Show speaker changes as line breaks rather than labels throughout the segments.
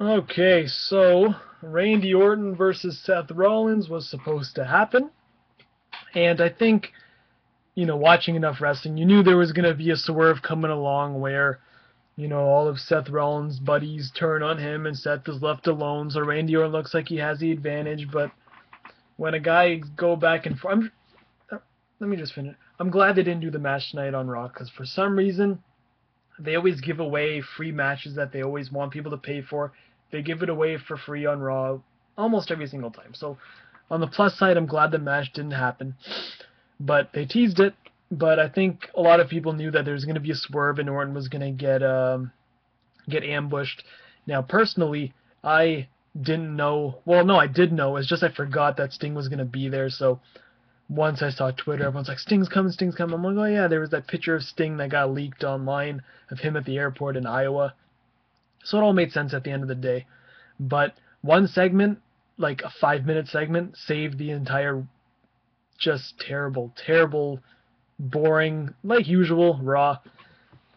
Okay, so Randy Orton versus Seth Rollins was supposed to happen, and I think, watching enough wrestling, you knew there was going to be a swerve coming along where, all of Seth Rollins' buddies turn on him and Seth is left alone, so Randy Orton looks like he has the advantage, but when a guy go back and forth, let me just finish. I'm glad they didn't do the match tonight on Raw, because for some reason, they always give away free matches that they always want people to pay for. They give it away for free on Raw almost every single time. So on the plus side, I'm glad the match didn't happen. But they teased it. But I think a lot of people knew that there was going to be a swerve and Orton was going to get ambushed. Now, personally, I didn't know. Well, no, I did know. It's just I forgot that Sting was going to be there. So once I saw Twitter, everyone's like, Sting's coming, Sting's coming. I'm like, oh yeah, there was that picture of Sting that got leaked online of him at the airport in Iowa. So it all made sense at the end of the day. But one segment, like a 5-minute segment, saved the entire just terrible, terrible, boring, like usual, Raw.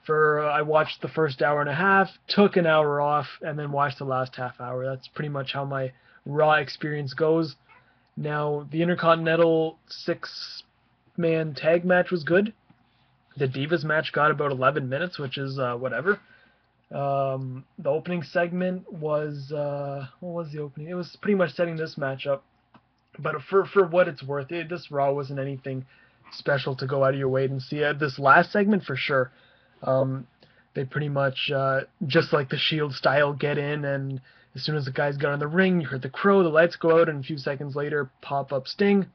I watched the first hour and a half, took an hour off, and then watched the last half hour. That's pretty much how my Raw experience goes. Now, the Intercontinental six-man tag match was good. The Divas match got about 11 minutes, which is whatever. The opening segment was what was the opening? It was pretty much setting this match up. But for what it's worth, this Raw wasn't anything special to go out of your way and see. This last segment for sure. They pretty much just like the Shield style get in, and as soon as the guys got in the ring, you heard the crow, the lights go out, and a few seconds later, pop up Sting.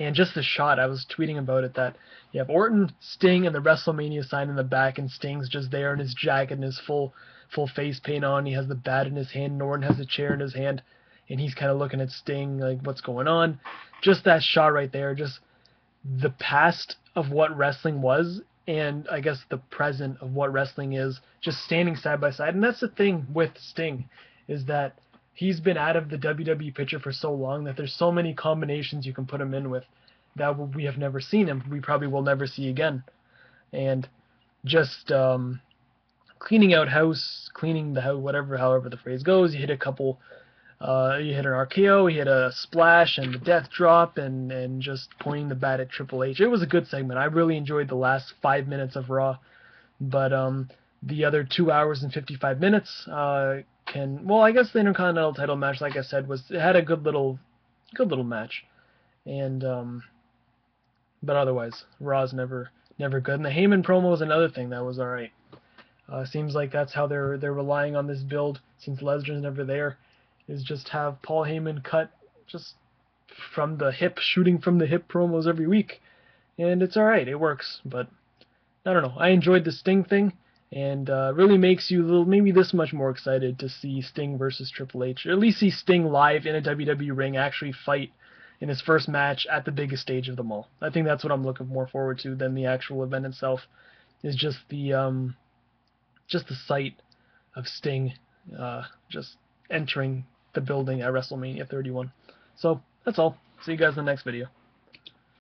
And just the shot, I was tweeting about it, that you have Orton, Sting, and the WrestleMania sign in the back, and Sting's just there in his jacket and his full face paint on. He has the bat in his hand, and Orton has the chair in his hand, and he's kind of looking at Sting like, what's going on? Just that shot right there, just the past of what wrestling was, and I guess the present of what wrestling is, just standing side by side. And that's the thing with Sting, is that he's been out of the WWE picture for so long that there's so many combinations you can put him in with that we have never seen him. We probably will never see again. And just cleaning out house, cleaning the house, however the phrase goes. You hit a couple. You hit an RKO, you hit a splash and the death drop, and just pointing the bat at Triple H. It was a good segment. I really enjoyed the last 5 minutes of Raw, but the other 2 hours and 55 minutes I guess the Intercontinental title match, like I said, it had a good little match, and but otherwise Raw's never good. And the Heyman promo was another thing that was all right. Seems like that's how they're relying on this build since Lesnar's never there, is just have Paul Heyman cut just from the hip, shooting from the hip promos every week, and it's all right. It works, but I don't know. I enjoyed the Sting thing, and really makes you maybe this much more excited to see Sting versus Triple H, or at least see Sting live in a WWE ring, actually fight in his first match at the biggest stage of them all. I think that's what I'm looking more forward to than the actual event itself. Is just the sight of Sting just entering the building at WrestleMania 31. So that's all. See you guys in the next video.